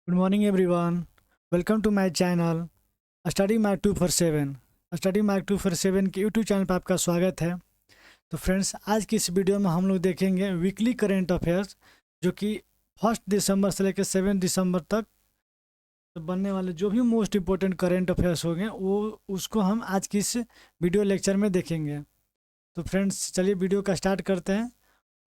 Good morning, everyone. Welcome to my channel study Mac 247। Study Mac 247 के YouTube channel पर आपका स्वागत है। तो फ्रेंड्स, आज की इस वीडियो में हम लोग देखेंगे वीकली करेंट अफेयर्स, जो कि 1 दिसंबर से लेकर 7 दिसंबर तक बनने वाले जो भी मोस्ट इम्पोर्टेंट करेंट अफेयर्स होंगे वो उसको हम आज की इस वीडियो लेक्चर में देखेंगे। तो फ्रेंड्स, चलिए वीडियो का स्टार्ट करते हैं।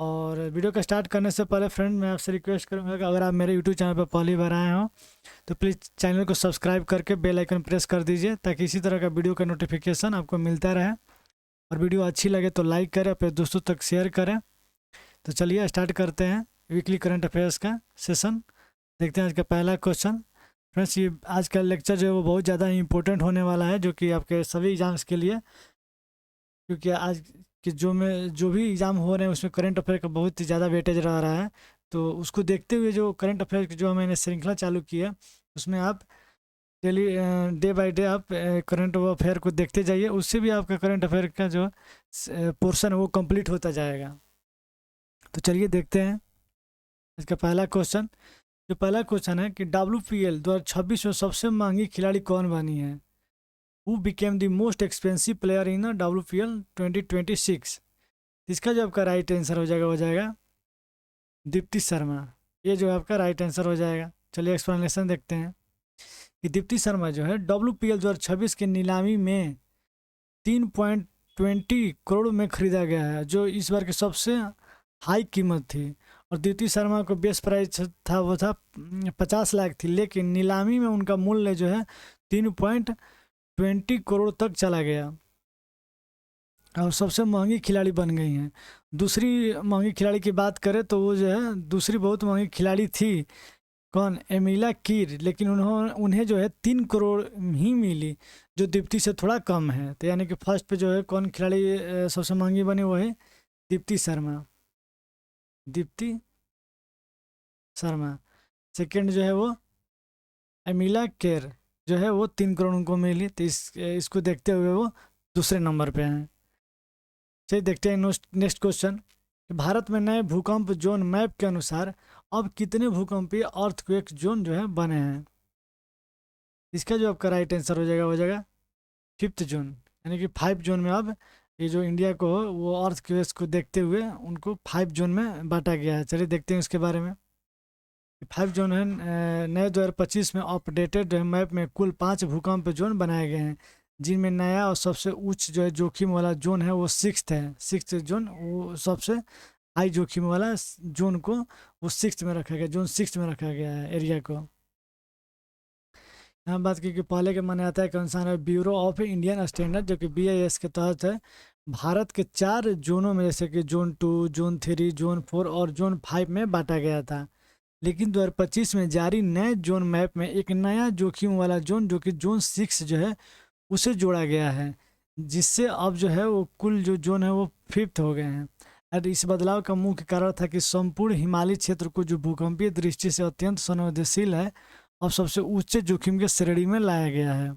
और वीडियो का स्टार्ट करने से पहले फ्रेंड, मैं आपसे रिक्वेस्ट करूंगा कि अगर आप मेरे यूट्यूब चैनल पर पहली बार आए हो तो प्लीज़ चैनल को सब्सक्राइब करके बेल आइकन प्रेस कर दीजिए, ताकि इसी तरह का वीडियो का नोटिफिकेशन आपको मिलता रहे। और वीडियो अच्छी लगे तो लाइक करें, अपने दोस्तों तक शेयर करें। तो चलिए स्टार्ट करते हैं वीकली करंट अफेयर्स का सेशन। देखते हैं आज का पहला क्वेश्चन। फ्रेंड्स, ये आज का लेक्चर जो है वो बहुत ज़्यादा इंपॉर्टेंट होने वाला है, जो कि आपके सभी एग्जाम्स के लिए, क्योंकि आज कि जो भी एग्ज़ाम हो रहे हैं उसमें करंट अफेयर का बहुत ही ज़्यादा वेटेज रह रहा है। तो उसको देखते हुए जो करंट अफेयर की जो मैंने श्रृंखला चालू की है, उसमें आप डेली डे बाय डे आप करंट अफेयर को देखते जाइए। उससे भी आपका करंट अफेयर का जो पोर्शन है वो कंप्लीट होता जाएगा। तो चलिए देखते हैं इसका पहला क्वेश्चन। जो पहला क्वेश्चन है कि WPL 2026 में सबसे महंगी खिलाड़ी कौन बनी है? Who became the most expensive player in WPL 2026? इसका जो आपका राइट आंसर हो जाएगा दीप्ति शर्मा। ये जो आपका राइट आंसर हो जाएगा। चलिए एक्सप्लेनेशन देखते हैं कि दीप्ति शर्मा जो है WPL 2026 की नीलामी में 3.20 करोड़ में खरीदा गया है, जो इस बार की सबसे हाई कीमत थी। और दीप्ति शर्मा को बेस्ट प्राइस था वो था 50 लाख थी, लेकिन नीलामी में उनका मूल्य जो है 3.20 करोड़ तक चला गया और सबसे महंगी खिलाड़ी बन गई हैं। दूसरी महंगी खिलाड़ी की बात करें तो वो जो है दूसरी बहुत महंगी खिलाड़ी थी, कौन? एमिला कीर, लेकिन उन्हें जो है 3 करोड़ ही मिली, जो दीप्ति से थोड़ा कम है। तो यानी कि फर्स्ट पे जो है कौन खिलाड़ी सबसे महंगी बनी, वो है दीप्ति शर्मा। दीप्ति शर्मा। सेकंड जो है वो एमिला केर, जो है वो 3 करोड़ उनको मिली। तो इसको देखते हुए वो दूसरे नंबर पे हैं। चलिए देखते हैं नेक्स्ट क्वेश्चन। भारत में नए भूकंप जोन मैप के अनुसार अब कितने भूकंपीय अर्थक्वेक जोन जो है बने हैं? इसका जो आपका राइट आंसर हो जाएगा 5th जोन। यानी कि 5 जोन में अब ये जो इंडिया को हो वो अर्थक्वेक्स को देखते हुए उनको 5 जोन में बांटा गया है। चलिए देखते हैं उसके बारे में। 5 जोन है नए 2025 में अपडेटेड मैप में कुल 5 भूकंप जोन बनाए गए हैं, जिनमें नया और सबसे उच्च जो है जोखिम वाला जोन है वो 6th है। 6th जोन वो सबसे हाई जोखिम वाला जोन को वो 6th में रखा गया, जोन 6th में रखा गया है एरिया को। यहाँ बात की कि पहले के माने आता है कि अनुसार है ब्यूरो ऑफ इंडियन स्टैंडर्ड, जो कि BIS के तहत है, भारत के 4 जोनों में, जैसे कि जोन 2, जोन 3, जोन 4 और जोन 5 में बांटा गया था। लेकिन 2025 में जारी नए जोन मैप में एक नया जोखिम वाला जोन, जो कि जोन 6 जो है उसे जोड़ा गया है, जिससे अब जो है वो कुल जो जोन है वो 5th हो गए हैं। और इस बदलाव का मुख्य कारण था कि संपूर्ण हिमालय क्षेत्र को, जो भूकंपीय दृष्टि से अत्यंत संवेदनशील है, अब सबसे उच्च जोखिम के श्रेणी में लाया गया है।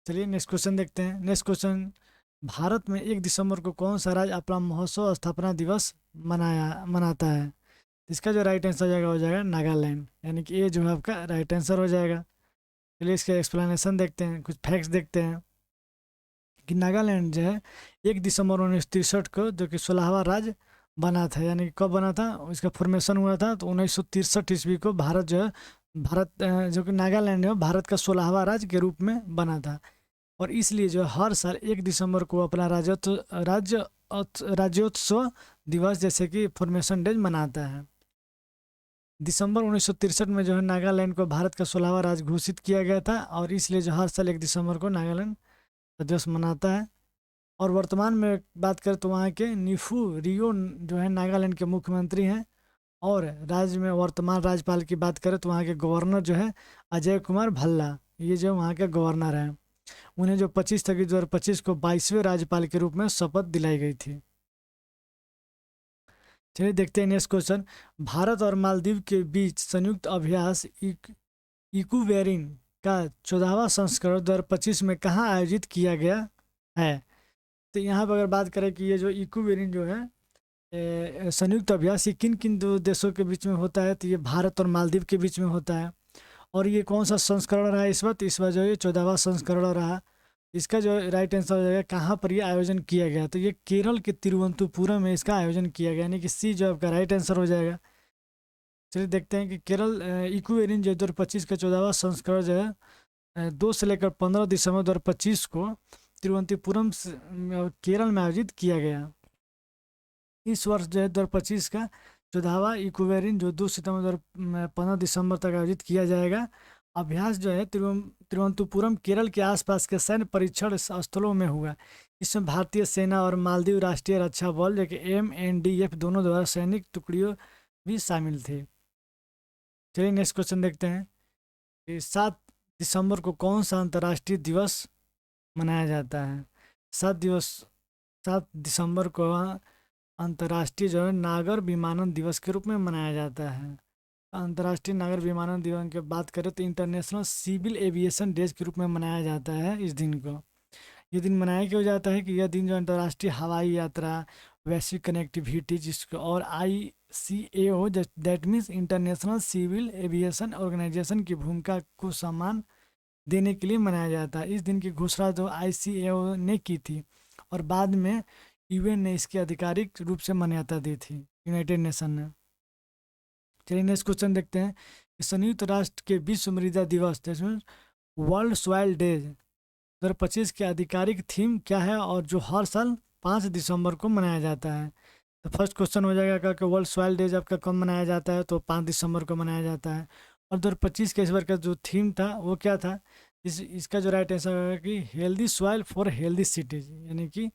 चलिए नेक्स्ट क्वेश्चन देखते हैं। नेक्स्ट क्वेश्चन, भारत में 1 दिसंबर को कौन सा राज्य अपना महोत्सव स्थापना दिवस मनाता है? इसका जो राइट आंसर हो जाएगा नागालैंड। यानी कि ये जो है आपका राइट आंसर हो जाएगा। चलिए इसका एक्सप्लेनेशन देखते हैं, कुछ फैक्ट्स देखते हैं कि नागालैंड जो है 1 दिसंबर 1963 को, जो कि 16वां राज्य बना था। यानी कि कब बना था, इसका फॉर्मेशन हुआ था तो 1963 ईस्वी को भारत जो है जो कि नागालैंड है भारत का 16वां राज्य के रूप में बना था। और इसलिए जो है हर साल 1 दिसंबर को अपना राज्योत्सव दिवस, जैसे कि फॉर्मेशन डे मनाता है। दिसंबर 1963 में जो है नागालैंड को भारत का 16वां राज्य घोषित किया गया था, और इसलिए जो हर साल 1 दिसंबर को नागालैंड का दिवस मनाता है। और वर्तमान में बात करें तो वहाँ के निफू रियो जो है नागालैंड के मुख्यमंत्री हैं। और राज्य में वर्तमान राज्यपाल की बात करें तो वहाँ के गवर्नर जो है अजय कुमार भल्ला, ये जो वहाँ के गवर्नर हैं। उन्हें जो 25 को 22वें राज्यपाल के रूप में शपथ दिलाई गई थी। चलिए देखते हैं नेक्स्ट क्वेश्चन। भारत और मालदीव के बीच संयुक्त अभ्यास इक्वेरिन का 14वां संस्करण 2025 में कहाँ आयोजित किया गया है? तो यहाँ पर अगर बात करें कि ये जो इक्वेरिन जो है संयुक्त अभ्यास ये किन किन दो देशों के बीच में होता है, तो ये भारत और मालदीव के बीच में होता है। और ये कौन सा संस्करण रहा इस बार जो है 14वां संस्करण रहा। इसका जो राइट आंसर हो जाएगा कहाँ पर ये आयोजन किया गया, तो ये केरल के तिरुवनंतपुरम में इसका आयोजन किया गया, यानी कि सी जो आपका राइट आंसर हो जाएगा। चलिए देखते हैं कि केरल इक्वेरिन जो 2025 का 14वां संस्करण जो है 2 से लेकर 15 दिसंबर 2025 को तिरुवनंतपुरम केरल में आयोजित किया गया। इस वर्ष जो है 2025 का 14वां इक्वेरिन जो 2 सितंबर 15 दिसंबर तक आयोजित किया जाएगा। अभ्यास जो है तिरुवनंतपुरम केरल के आसपास के सैन्य परीक्षण स्थलों में हुआ। इसमें भारतीय सेना और मालदीव राष्ट्रीय रक्षा बल जो कि MNDF दोनों द्वारा सैनिक टुकड़ियों भी शामिल थे। चलिए नेक्स्ट क्वेश्चन देखते हैं कि 7 दिसंबर को कौन सा अंतर्राष्ट्रीय दिवस मनाया जाता है। 7 दिसंबर को अंतर्राष्ट्रीय जो है नागर विमानन दिवस के रूप में मनाया जाता है। अंतर्राष्ट्रीय नागर विमानन दिवस की बात करें तो इंटरनेशनल सिविल एविएशन डेज के रूप में मनाया जाता है इस दिन को। ये दिन मनाया क्यों जाता है कि यह दिन जो अंतर्राष्ट्रीय हवाई यात्रा, वैश्विक कनेक्टिविटी जिसको और ICAO that means international civil aviation organisation की भूमिका को सम्मान देने के लिए मनाया जाता है। इस दिन की घोषणा जो ICAO ने की थी और बाद में UN ने इसकी आधिकारिक रूप से मान्यता दी थी, यूनाइटेड नेशन ने। चलिए नेक्स्ट क्वेश्चन देखते हैं कि संयुक्त राष्ट्र के विश्व मृदा दिवस जिसमें वर्ल्ड सॉइल डे 2025 की आधिकारिक थीम क्या है और जो हर साल 5 दिसंबर को मनाया जाता है। तो फर्स्ट क्वेश्चन हो जाएगा कि वर्ल्ड सॉइल डे आपका कब मनाया जाता है, तो 5 दिसंबर को मनाया जाता है। और 2025 के इस बार का जो थीम था वो क्या था, इसका जो राइट आंसर होगा कि healthy soil for healthy cities, यानी कि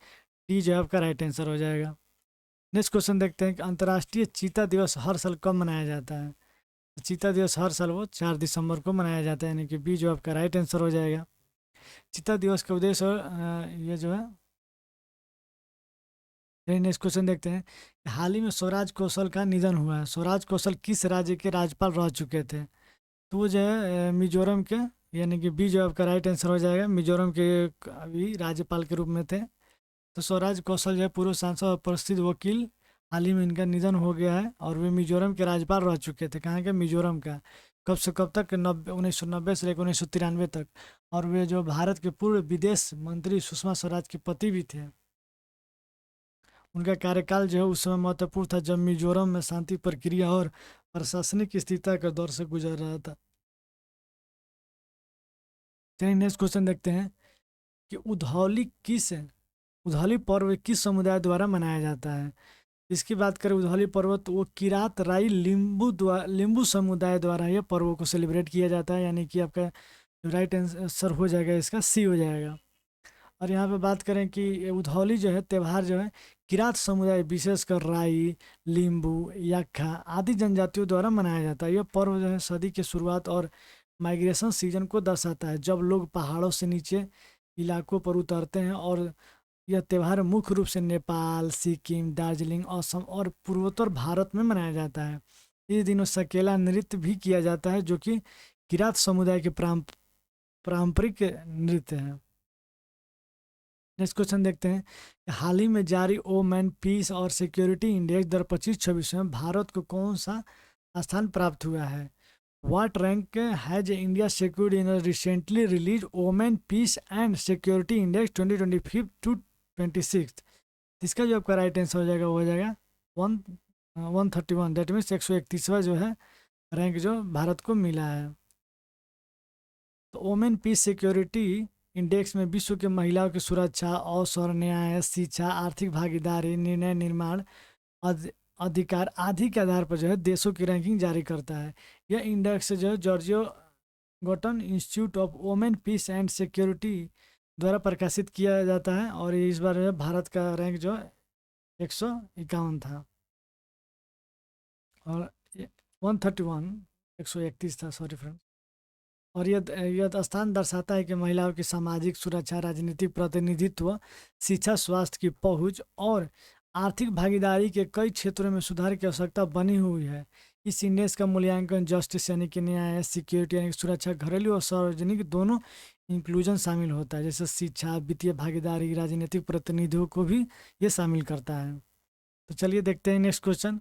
टी जो आपका राइट आंसर हो जाएगा। नेक्स्ट क्वेश्चन देखते हैं कि अंतर्राष्ट्रीय चीता दिवस हर साल कब मनाया जाता है। तो चीता दिवस हर साल वो 4 दिसंबर को मनाया जाता है, यानी कि बी जो आपका राइट आंसर हो जाएगा। चीता दिवस का उद्देश्य ये जो है। नेक्स्ट क्वेश्चन देखते हैं, हाल ही में स्वराज कौशल का निधन हुआ है। स्वराज कौशल किस राज्य के राज्यपाल रह चुके थे, तो वो जो है मिजोरम के, यानी कि बी जो आपका राइट आंसर हो जाएगा, मिजोरम के अभी राज्यपाल के रूप में थे। तो स्वराज कौशल जो है पूर्व सांसद और प्रसिद्ध वकील, हाल ही में इनका निधन हो गया है और वे मिजोरम के राज्यपाल रह चुके थे। कहाँ के, मिजोरम का। कब से कब तक, 1990 से लेकर 1993 तक। और वे जो भारत के पूर्व विदेश मंत्री सुषमा स्वराज के पति भी थे। उनका कार्यकाल जो है उस समय महत्वपूर्ण था जब मिजोरम में शांति प्रक्रिया और प्रशासनिक स्थिरता का दौर से गुजर रहा था। चलिए नेक्स्ट क्वेश्चन देखते हैं कि उधौली पर्व किस समुदाय द्वारा मनाया जाता है। इसकी बात करें उधौली पर्व तो वो किरात राई लिम्बू समुदाय द्वारा यह पर्व को सेलिब्रेट किया जाता है, यानी कि आपका राइट आंसर हो जाएगा इसका सी हो जाएगा। और यहाँ पे बात करें कि ये उधौली जो है त्यौहार जो है किरात समुदाय विशेषकर राई, लिम्बू, याक्खा आदि जनजातियों द्वारा मनाया जाता है। यह पर्व जो है सदी की शुरुआत और माइग्रेशन सीजन को दर्शाता है जब लोग पहाड़ों से नीचे इलाकों पर उतरते हैं। और यह त्यौहार मुख्य रूप से नेपाल, सिक्किम, दार्जिलिंग, असम और पूर्वोत्तर भारत में मनाया जाता है। इस दिनों सकेला नृत्य भी किया जाता है जो कि किरात समुदाय के पारंपरिक नृत्य है। नेक्स्ट क्वेश्चन देखते हैं, हाल ही में जारी ओमैन पीस और सिक्योरिटी इंडेक्स 2025-26 में भारत को कौन सा स्थान प्राप्त हुआ है। What rank has India secured in a recently released Omen Peace and Security Index 2025 to 26? इसका जो आपका राइट आंसर हो जाएगा वो हो जाएगा 131, दैट मीन्स 131वां जो है रैंक जो भारत को मिला है। तो ओमेन पीस सिक्योरिटी इंडेक्स में विश्व के महिलाओं की सुरक्षा, अवसर, न्याय, शिक्षा, आर्थिक भागीदारी, निर्णय निर्माण, अधिकार आदि के आधार पर जो है देशों की रैंकिंग जारी करता है। यह इंडेक्स जो है Georgetown Institute of Women Peace and Security द्वारा प्रकाशित किया जाता है। और इस बार जो है भारत का रैंक जो 151 था और 131 था, सॉरी फ्रेंड। और यह स्थान दर्शाता है कि महिलाओं की सामाजिक सुरक्षा, राजनीतिक प्रतिनिधित्व, शिक्षा, स्वास्थ्य की पहुंच और आर्थिक भागीदारी के कई क्षेत्रों में सुधार की आवश्यकता बनी हुई है। इस इंडेक्स का मूल्यांकन जस्टिस यानी कि न्याय, सिक्योरिटी यानी कि सुरक्षा, घरेलू और सार्वजनिक दोनों इंक्लूजन शामिल होता है, जैसे शिक्षा, वित्तीय भागीदारी, राजनीतिक प्रतिनिधियों को भी ये शामिल करता है। तो चलिए देखते हैं next question.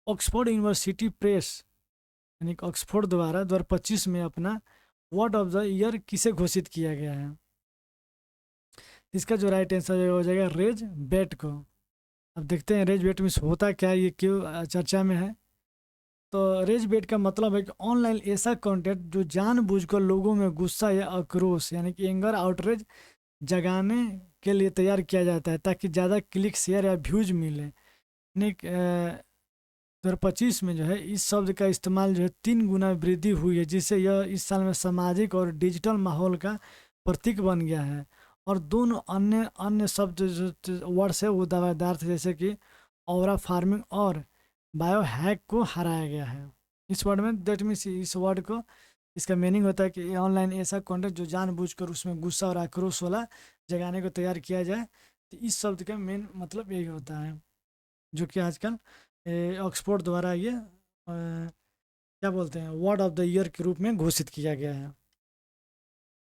Oxford university press यानी कि ऑक्सफोर्ड द्वारा 2025 में अपना वर्ड ऑफ द ईयर किसे घोषित किया गया है? इसका जो राइट आंसर हो जाएगा रेज बेट को। अब देखते हैं रेज बेट मीन्स होता क्या है, ये क्यों चर्चा में है। तो रेज बेट का मतलब है कि ऑनलाइन ऐसा कंटेंट जो जानबूझकर लोगों में गुस्सा या आक्रोश यानी कि एंगर आउटरेज जगाने के लिए तैयार किया जाता है ताकि ज़्यादा क्लिक शेयर या व्यूज मिले। यानी 2025 में जो है इस शब्द का इस्तेमाल जो है 3 गुना वृद्धि हुई है, जिससे यह इस साल में सामाजिक और डिजिटल माहौल का प्रतीक बन गया है। और दोनों अन्य अन्य शब्द जो वर्ड्स है वो दावेदार थे, जैसे कि ऑरा फार्मिंग और बायो हैक को हराया गया है इस वर्ड में। दैट मीन्स इस वर्ड को इसका मीनिंग होता है कि ऑनलाइन ऐसा कंटेंट जो जानबूझकर उसमें गुस्सा और आक्रोश वाला जगाने को तैयार किया जाए। तो इस शब्द का मेन मतलब यही होता है, जो कि आजकल ऑक्सफोर्ड द्वारा ये क्या बोलते हैं वर्ड ऑफ द ईयर के रूप में घोषित किया गया है।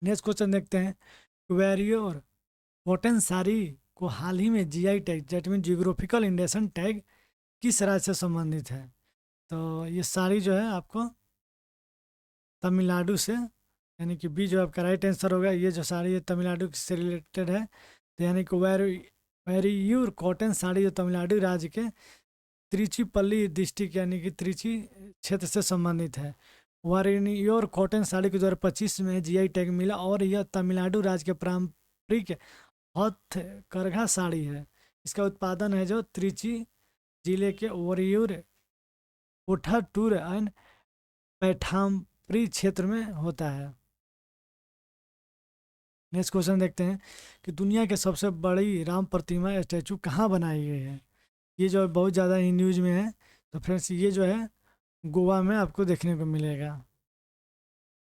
नेक्स्ट क्वेश्चन देखते हैं। वेरियोर कॉटन साड़ी को हाल ही में GI tag that mean geographical indication tag किस राज्य से संबंधित है? तो ये साड़ी जो है आपको तमिलनाडु से, यानी कि बी जो आपका राइट आंसर होगा। ये जो साड़ी है तमिलनाडु से रिलेटेड है। तो यानी कि वेरियूर कॉटन साड़ी जो तमिलनाडु राज्य के त्रिचीपल्ली डिस्ट्रिक्ट यानी कि त्रिची क्षेत्र से संबंधित है। वेरियूर कॉटन साड़ी को 2025 में जीआई टैग मिला और यह तमिलनाडु राज्य के पारंपरिक हथ करघा साड़ी है। इसका उत्पादन है जो त्रिची जिले के वरियूर कोठाटूर एंड पैठामप्री क्षेत्र में होता है। नेक्स्ट क्वेश्चन देखते हैं कि दुनिया के सबसे बड़ी राम प्रतिमा स्टैचू कहाँ बनाई गई है? ये जो बहुत ज़्यादा ही न्यूज में है। तो फ्रेंड्स ये जो है गोवा में आपको देखने को मिलेगा।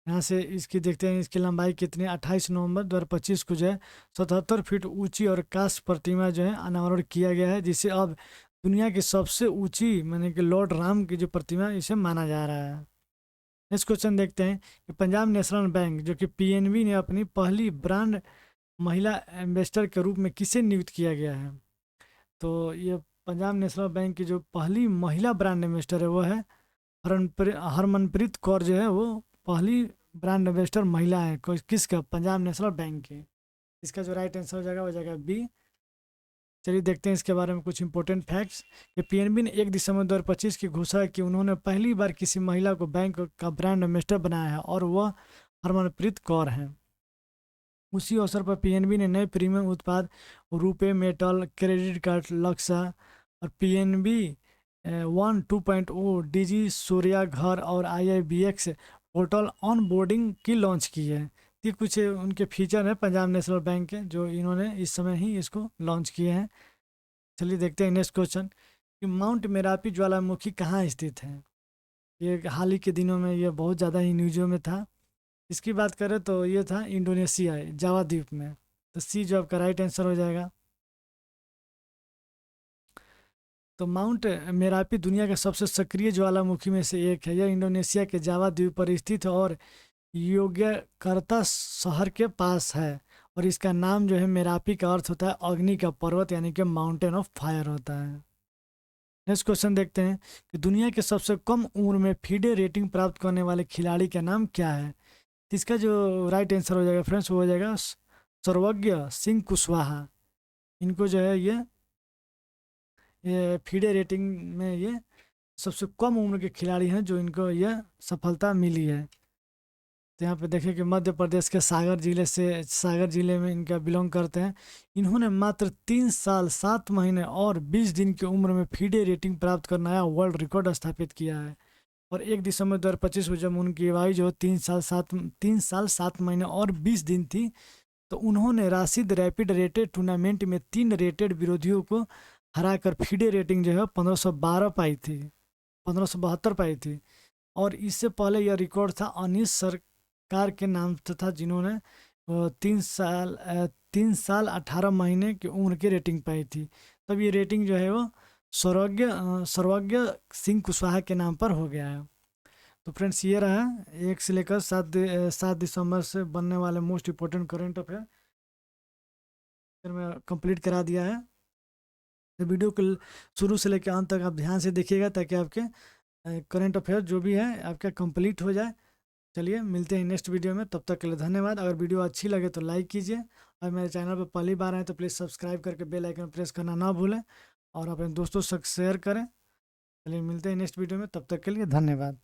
यहाँ से इसकी देखते हैं इसकी लंबाई कितनी। 28 नवंबर 2025 को जो है 77 फीट ऊंची और कांस्य प्रतिमा जो है अनावरण किया गया है, जिसे अब दुनिया की सबसे ऊंची माने कि लॉर्ड राम की जो प्रतिमा इसे माना जा रहा है। नेक्स्ट क्वेश्चन देखते हैं कि पंजाब नेशनल बैंक जो कि पीएनबी ने अपनी पहली ब्रांड महिला एम्बेसडर के रूप में किसे नियुक्त किया गया है? तो ये पंजाब नेशनल बैंक की जो पहली महिला ब्रांड एम्बेसडर है वो है हरमनप्रीत कौर जो है वो पहली ब्रांड एम्बेसडर महिला है किसका? पंजाब नेशनल बैंक की। इसका जो राइट आंसर हो जाएगा वो जाएगा बी। चलिए देखते हैं इसके बारे में कुछ इंपॉर्टेंट फैक्ट्स कि पीएनबी ने 1 दिसंबर 2025 की घोषणा की उन्होंने पहली बार किसी महिला को बैंक का ब्रांड एम्बेसडर बनाया है और वह हरमनप्रीत कौर हैं। उसी अवसर पर पीएनबी ने नए प्रीमियम उत्पाद रुपे मेटल क्रेडिट कार्ड लक्सा और पीएनबी 1 2.0 डिजी सूर्या घर और आईआईबीएक्स पोर्टल ऑन बोर्डिंग की लॉन्च की है। ये कुछ उनके फीचर हैं पंजाब नेशनल बैंक के जो इन्होंने इस समय ही इसको लॉन्च किए हैं। चलिए देखते हैं नेक्स्ट क्वेश्चन कि माउंट मेरापी ज्वालामुखी कहाँ स्थित है? ये हाल ही के दिनों में ये बहुत ज़्यादा ही न्यूज़ों में था। इसकी बात करें तो ये था इंडोनेशिया जावा द्वीप में। तो सी जो आपका राइट आंसर हो जाएगा। तो माउंट मेरापी दुनिया के सबसे सक्रिय ज्वालामुखी में से एक है। यह इंडोनेशिया के जावा द्वीप पर स्थित है और योग्यकर्ता शहर के पास है। और इसका नाम जो है मेरापी का अर्थ होता है अग्नि का पर्वत यानी कि माउंटेन ऑफ फायर होता है। नेक्स्ट क्वेश्चन देखते हैं कि दुनिया के सबसे कम उम्र में फीडे रेटिंग प्राप्त करने वाले खिलाड़ी का नाम क्या है? तो इसका जो राइट आंसर हो जाएगा फ्रेंड्स वो हो जाएगा सर्वज्ञ सिंह कुशवाहा। इनको जो है ये फीडे रेटिंग में ये सबसे कम उम्र के खिलाड़ी हैं जो इनको यह सफलता मिली है। तो यहाँ पे देखें कि मध्य प्रदेश के सागर जिले में इनका बिलोंग करते हैं। इन्होंने मात्र 3 साल 7 महीने और 20 दिन की उम्र में फीडे रेटिंग प्राप्त कर नया वर्ल्ड रिकॉर्ड स्थापित किया है। और 1 दिसंबर 2025 में जब उनकी आयु जो 3 साल 7 महीने और 20 दिन थी, तो उन्होंने राशिद रैपिड रेटेड टूर्नामेंट में 3 रेटेड विरोधियों को हराकर फीडे रेटिंग जो है 1512 पाई थी 1572 पाई थी। और इससे पहले यह रिकॉर्ड था अनीस सरकार के नाम था जिन्होंने 3 साल 18 महीने की उम्र की रेटिंग पाई थी। तब ये रेटिंग जो है वो सर्वज्ञ सिंह कुशवाहा के नाम पर हो गया है। तो फ्रेंड्स ये रहा 1 से लेकर 7 दिसंबर से बनने वाले मोस्ट इम्पोर्टेंट करंट अफेयर मैं कंप्लीट करा दिया है। तो वीडियो को शुरू से लेकर अंत तक आप ध्यान से देखिएगा ताकि आपके करंट अफेयर जो भी है आपका कंप्लीट हो जाए। चलिए मिलते हैं नेक्स्ट वीडियो में, तब तक के लिए धन्यवाद। अगर वीडियो अच्छी लगे तो लाइक कीजिए, और मेरे चैनल पर पहली बार आए तो प्लीज़ सब्सक्राइब करके बेल आइकन प्रेस करना ना भूलें, और अपने दोस्तों से शेयर करें। चलिए मिलते हैं नेक्स्ट वीडियो में, तब तक के लिए धन्यवाद।